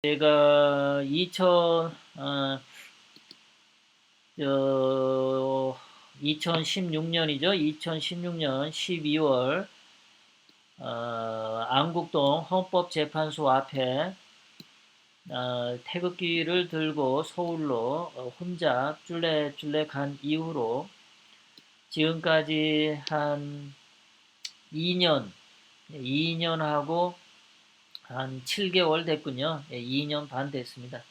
제가 2016년이죠. 2016년 12월 안국동 헌법재판소 앞에 태극기를 들고 서울로 혼자 쫄래쫄래 간 이후로 지금까지 한 2년하고 한 7개월 됐군요. 2년 반 됐습니다.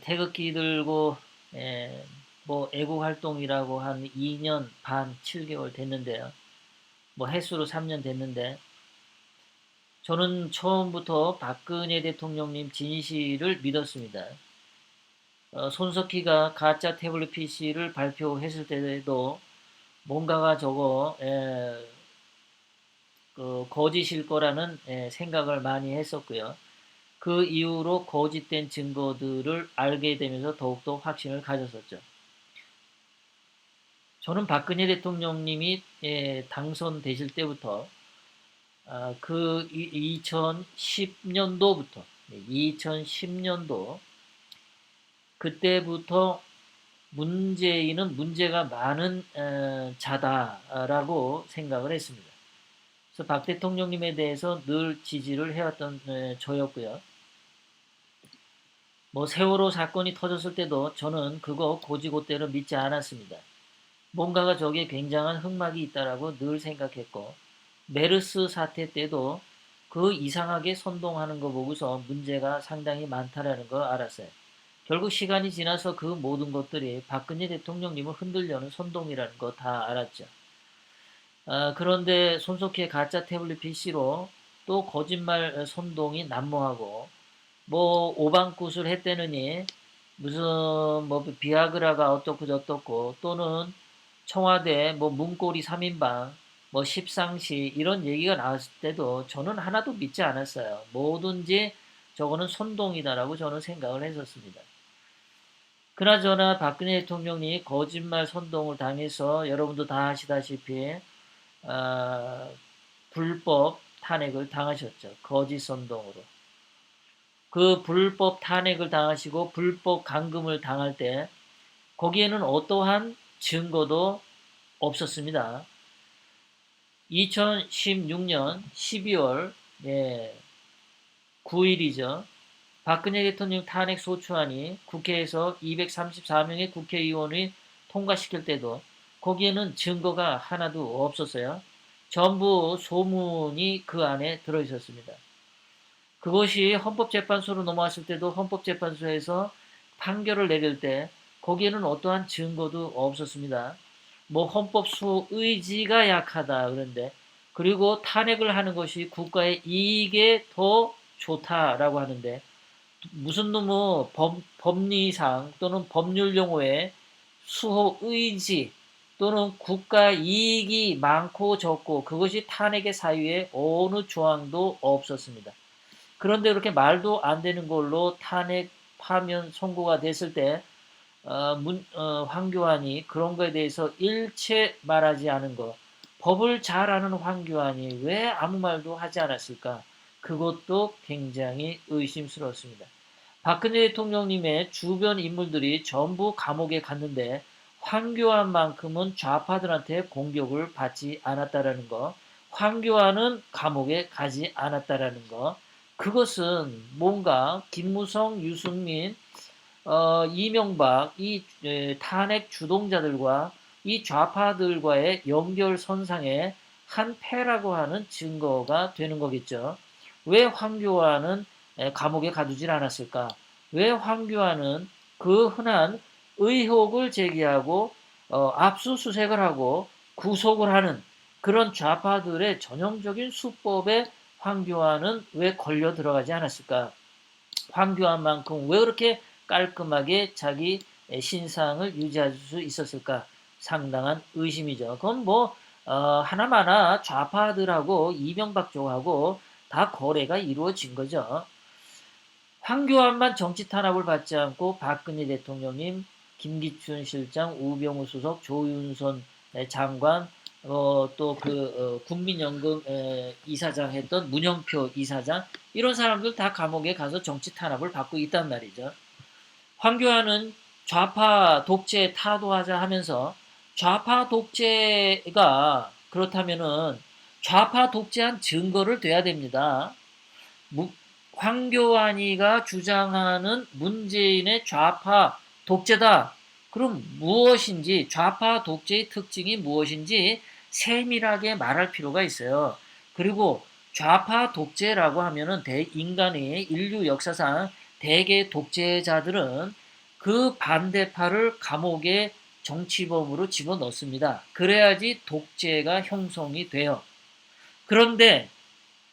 태극기 들고 뭐 애국 활동이라고 한 2년 반 7개월 됐는데요. 뭐 횟수로 3년 됐는데 저는 처음부터 박근혜 대통령님 진실을 믿었습니다. 손석희가 가짜 태블릿 PC를 발표했을 때에도 뭔가가 저거 거짓일 거라는 생각을 많이 했었고요. 그 이후로 거짓된 증거들을 알게 되면서 더욱더 확신을 가졌었죠. 저는 박근혜 대통령님이 당선되실 때부터 그 2010년도부터 2010년도 그때부터 문재인은 문제가 많은 자다라고 생각을 했습니다. 그래서 박 대통령님에 대해서 늘 지지를 해왔던 저였고요. 뭐 세월호 사건이 터졌을 때도 저는 그거 고지고대로 믿지 않았습니다. 뭔가가 저기에 굉장한 흑막이 있다라고 늘 생각했고 메르스 사태 때도 그 이상하게 선동하는 거 보고서 문제가 상당히 많다라는 거 알았어요. 결국 시간이 지나서 그 모든 것들이 박근혜 대통령님을 흔들려는 선동이라는 거 다 알았죠. 그런데 손석희의 가짜 태블릿 PC로 또 거짓말 선동이 난무하고 뭐 오방굿을 했대느니 무슨 뭐 비아그라가 어떻고 저떻고 또는 청와대 뭐 문고리 3인방 뭐 십상시 이런 얘기가 나왔을 때도 저는 하나도 믿지 않았어요. 뭐든지 저거는 선동이다라고 저는 생각을 했었습니다. 그나저나 박근혜 대통령이 거짓말 선동을 당해서 여러분도 다 아시다시피 어, 불법 탄핵을 당하셨죠. 거짓 선동으로. 그 불법 탄핵을 당하시고 불법 감금을 당할 때 거기에는 어떠한 증거도 없었습니다. 2016년 12월 9일이죠. 박근혜 대통령 탄핵 소추안이 국회에서 234명의 국회의원이 통과시킬 때도 거기에는 증거가 하나도 없었어요. 전부 소문이 그 안에 들어있었습니다. 그것이 헌법재판소로 넘어왔을 때도 헌법재판소에서 판결을 내릴 때 거기에는 어떠한 증거도 없었습니다. 뭐 헌법수 의지가 약하다 그런데 그리고 탄핵을 하는 것이 국가의 이익에 더 좋다라고 하는데 무슨 놈의 법리상 또는 법률 용어에 수호 의지 또는 국가 이익이 많고 적고 그것이 탄핵의 사유에 어느 조항도 없었습니다. 그런데 그렇게 말도 안 되는 걸로 탄핵 파면 선고가 됐을 때 황교안이 그런 거에 대해서 일체 말하지 않은 것, 법을 잘 아는 황교안이 왜 아무 말도 하지 않았을까? 그것도 굉장히 의심스럽습니다. 박근혜 대통령님의 주변 인물들이 전부 감옥에 갔는데 황교안만큼은 좌파들한테 공격을 받지 않았다라는 거, 황교안은 감옥에 가지 않았다라는 거, 그것은 뭔가 김무성, 유승민, 이명박 이 탄핵 주동자들과 이 좌파들과의 연결선상에 한 패라고 하는 증거가 되는 거겠죠. 왜 황교안은 감옥에 가두질 않았을까? 왜 황교안은 그 흔한 의혹을 제기하고 압수수색을 하고 구속을 하는 그런 좌파들의 전형적인 수법에 황교안은 왜 걸려 들어가지 않았을까? 황교안만큼 왜 그렇게 깔끔하게 자기 신상을 유지할 수 있었을까? 상당한 의심이죠. 그건 뭐 하나마나 좌파들하고 이명박 쪽하고 다 거래가 이루어진 거죠. 황교안만 정치 탄압을 받지 않고 박근혜 대통령님, 김기춘 실장, 우병우 수석, 조윤선 장관, 또 국민연금 이사장 했던 문영표 이사장 이런 사람들 다 감옥에 가서 정치 탄압을 받고 있단 말이죠. 황교안은 좌파 독재 타도하자 하면서 좌파 독재가 그렇다면은 좌파 독재한 증거를 둬야 됩니다. 황교안이가 주장하는 문재인의 좌파 독재다. 그럼 무엇인지 좌파 독재의 특징이 무엇인지 세밀하게 말할 필요가 있어요. 그리고 좌파 독재라고 하면은 인간의 인류 역사상 대개 독재자들은 그 반대파를 감옥에 정치범으로 집어넣습니다. 그래야지 독재가 형성이 돼요. 그런데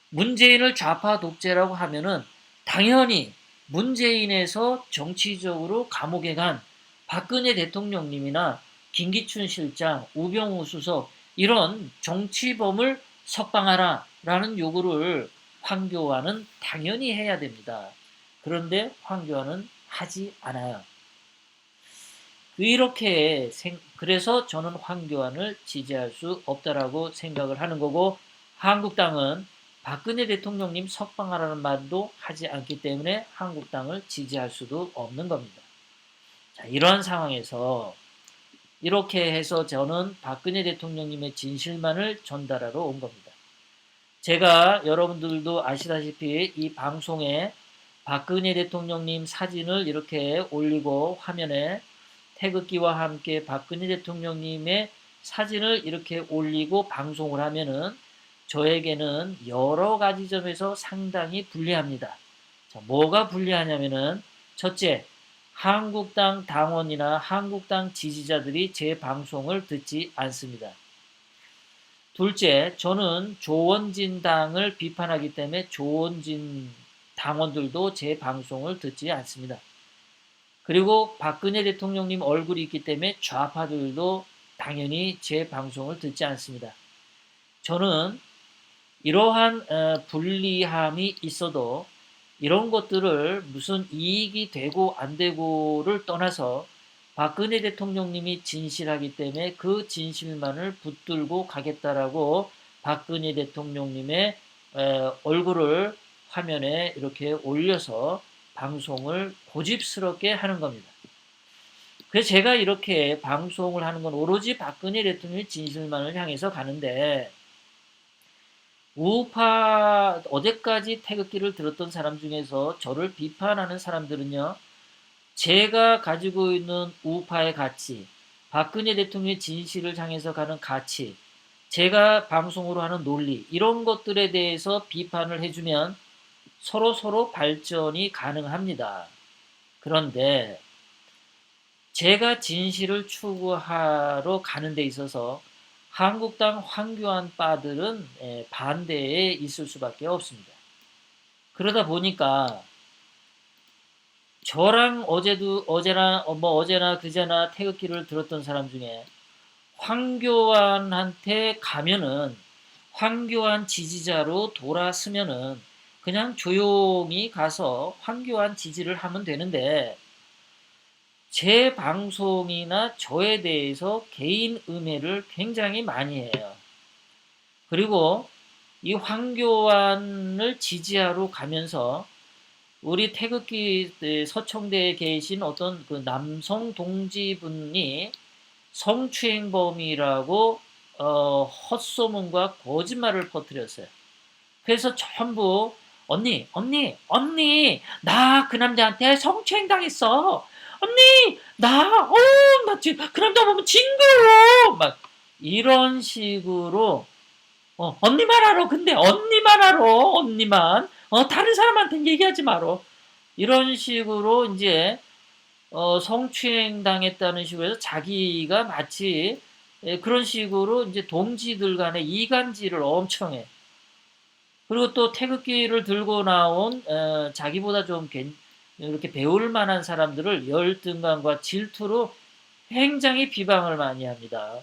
문재인을 좌파 독재라고 하면은 당연히 문재인에서 정치적으로 감옥에 간 박근혜 대통령님이나 김기춘 실장, 우병우 수석 이런 정치범을 석방하라 라는 요구를 황교안은 당연히 해야 됩니다. 그런데 황교안은 하지 않아요. 그래서 저는 황교안을 지지할 수 없다라고 생각을 하는 거고, 한국당은 박근혜 대통령님 석방하라는 말도 하지 않기 때문에 한국당을 지지할 수도 없는 겁니다. 자, 이러한 상황에서 이렇게 해서 저는 박근혜 대통령님의 진실만을 전달하러 온 겁니다. 제가 여러분들도 아시다시피 이 방송에 박근혜 대통령님 사진을 이렇게 올리고 화면에 태극기와 함께 박근혜 대통령님의 사진을 이렇게 올리고 방송을 하면은 저에게는 여러 가지 점에서 상당히 불리합니다. 자, 뭐가 불리하냐면은 첫째, 한국당 당원이나 한국당 지지자들이 제 방송을 듣지 않습니다. 둘째, 저는 조원진 당을 비판하기 때문에 조원진 당원들도 제 방송을 듣지 않습니다. 그리고 박근혜 대통령님 얼굴이 있기 때문에 좌파들도 당연히 제 방송을 듣지 않습니다. 저는 이러한 불리함이 있어도 이런 것들을 무슨 이익이 되고 안 되고를 떠나서 박근혜 대통령님이 진실하기 때문에 그 진실만을 붙들고 가겠다라고 박근혜 대통령님의 얼굴을 화면에 이렇게 올려서 방송을 고집스럽게 하는 겁니다. 그래서 제가 이렇게 방송을 하는 건 오로지 박근혜 대통령의 진실만을 향해서 가는데, 우파 어제까지 태극기를 들었던 사람 중에서 저를 비판하는 사람들은요, 제가 가지고 있는 우파의 가치, 박근혜 대통령의 진실을 향해서 가는 가치, 제가 방송으로 하는 논리 이런 것들에 대해서 비판을 해주면 서로 발전이 가능합니다. 그런데 제가 진실을 추구하러 가는 데 있어서 한국당 황교안 빠들은 반대에 있을 수밖에 없습니다. 그러다 보니까 저랑 어제나 그제나 태극기를 들었던 사람 중에 황교안한테 가면은 황교안 지지자로 돌아서면은 그냥 조용히 가서 황교안 지지를 하면 되는데, 제 방송이나 저에 대해서 개인 음해를 굉장히 많이 해요. 그리고 이 황교안을 지지하러 가면서 우리 태극기 서청대에 계신 어떤 그 남성 동지분이 성추행범이라고 헛소문과 거짓말을 퍼뜨렸어요. 그래서 전부 언니 나 그 남자한테 성추행 당했어. 언니 나 지금 그 남자 보면 징그러워. 막 이런 식으로 언니만 알아. 근데 언니만 알아. 언니만. 다른 사람한테는 얘기하지 마라. 이런 식으로 이제 성추행 당했다는 식으로 해서 자기가 마치 그런 식으로 이제 동지들 간에 이간질을 엄청 해. 그리고 또 태극기를 들고 나온 자기보다 좀 이렇게 배울 만한 사람들을 열등감과 질투로 굉장히 비방을 많이 합니다.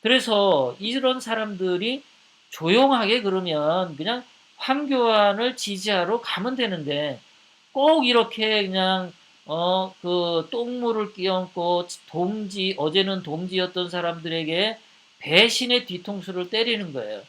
그래서 이런 사람들이 조용하게 그러면 그냥 황교안을 지지하러 가면 되는데, 꼭 이렇게 그냥 그 똥물을 끼얹고 어제는 동지였던 사람들에게 배신의 뒤통수를 때리는 거예요.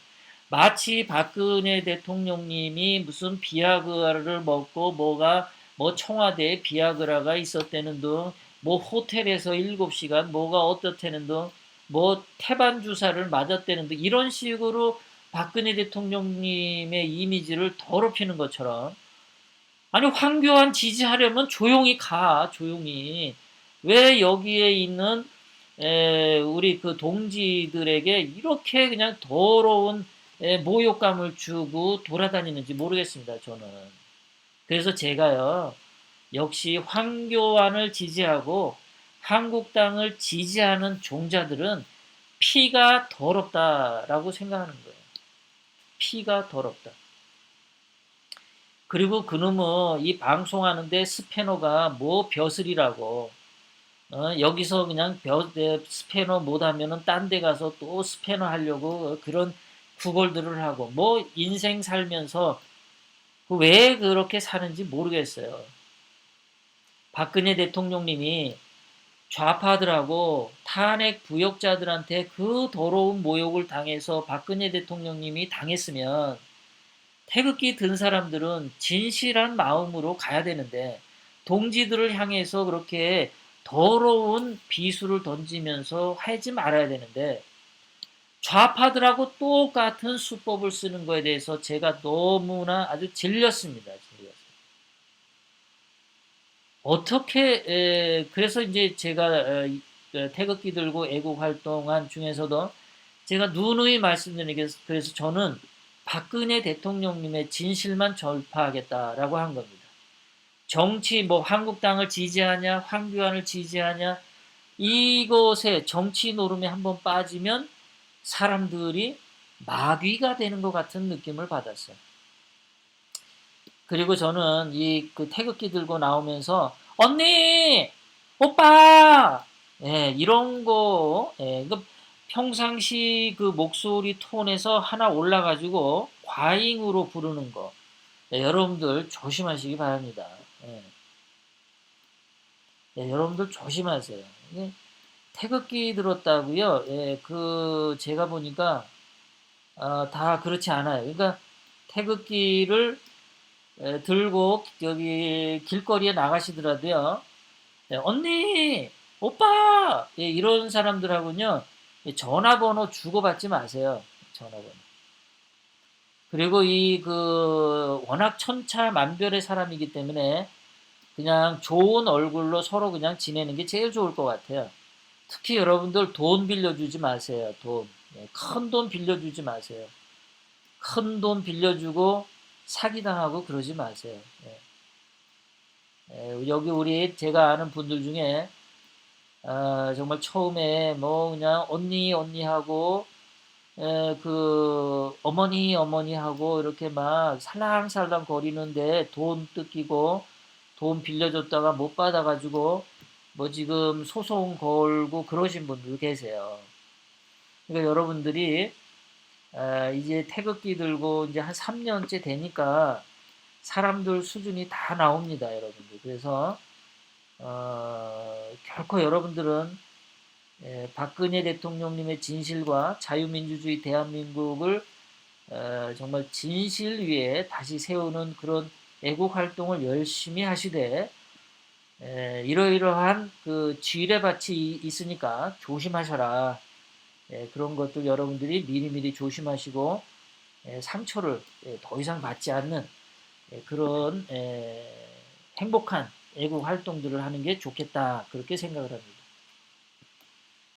마치 박근혜 대통령님이 무슨 비아그라를 먹고 뭐 청와대에 비아그라가 있었다는 둥, 뭐 호텔에서 7시간 뭐가 어떻다는 둥, 뭐 태반 주사를 맞았다는 둥, 이런 식으로 박근혜 대통령님의 이미지를 더럽히는 것처럼, 아니 황교안 지지하려면 조용히 가, 조용히. 왜 여기에 있는 우리 그 동지들에게 이렇게 그냥 더러운 모욕감을 주고 돌아다니는지 모르겠습니다, 저는. 그래서 제가요, 역시 황교안을 지지하고 한국당을 지지하는 종자들은 피가 더럽다라고 생각하는 거예요. 피가 더럽다. 그리고 그놈의 이 방송하는데 스패너가 뭐 벼슬이라고, 여기서 그냥 스패너 못하면은 딴 데 가서 또 스패너 하려고 그런 구걸들을 하고, 뭐 인생 살면서 왜 그렇게 사는지 모르겠어요. 박근혜 대통령님이 좌파들하고 탄핵 부역자들한테 그 더러운 모욕을 당해서 박근혜 대통령님이 당했으면 태극기 든 사람들은 진실한 마음으로 가야 되는데, 동지들을 향해서 그렇게 더러운 비수를 던지면서 하지 말아야 되는데, 좌파들하고 똑같은 수법을 쓰는 거에 대해서 제가 너무나 아주 질렸습니다. 어떻게, 그래서 이제 제가 태극기 들고 애국 활동한 중에서도 제가 누누이 말씀드리게, 그래서 저는 박근혜 대통령님의 진실만 전파하겠다라고 한 겁니다. 정치, 뭐 한국당을 지지하냐, 황교안을 지지하냐, 이것에 정치 노름에 한번 빠지면 사람들이 마귀가 되는 것 같은 느낌을 받았어요. 그리고 저는 이 그 태극기 들고 나오면서 언니, 오빠, 이런 거, 그 평상시 그 목소리 톤에서 하나 올라가지고 과잉으로 부르는 거, 여러분들 조심하시기 바랍니다. 여러분들 조심하세요. 태극기 들었다고요? 그 제가 보니까 다 그렇지 않아요. 그러니까 태극기를 들고 여기 길거리에 나가시더라도요, 언니, 오빠, 이런 사람들하고는요, 전화번호 주고받지 마세요. 전화번호. 그리고 이 그 워낙 천차만별의 사람이기 때문에 그냥 좋은 얼굴로 서로 그냥 지내는 게 제일 좋을 것 같아요. 특히 여러분들 돈 빌려주지 마세요. 돈. 큰 돈 빌려주지 마세요. 큰 돈 빌려주고 사기당하고 그러지 마세요. 여기 우리 제가 아는 분들 중에 정말 처음에 뭐 그냥 언니 언니 하고 그 어머니 어머니 하고 이렇게 막 살랑살랑 거리는데 돈 뜯기고 돈 빌려줬다가 못 받아가지고 뭐 지금 소송 걸고 그러신 분들 계세요. 그러니까 여러분들이 이제 태극기 들고 이제 한 3년째 되니까 사람들 수준이 다 나옵니다, 여러분들. 그래서 결코 여러분들은 박근혜 대통령님의 진실과 자유민주주의 대한민국을 정말 진실 위에 다시 세우는 그런 애국 활동을 열심히 하시되, 이러이러한 그 지뢰밭이 있으니까 조심하셔라. 그런 것들 여러분들이 미리미리 조심하시고 상처를 더 이상 받지 않는 그런 행복한 애국 활동들을 하는 게 좋겠다, 그렇게 생각을 합니다.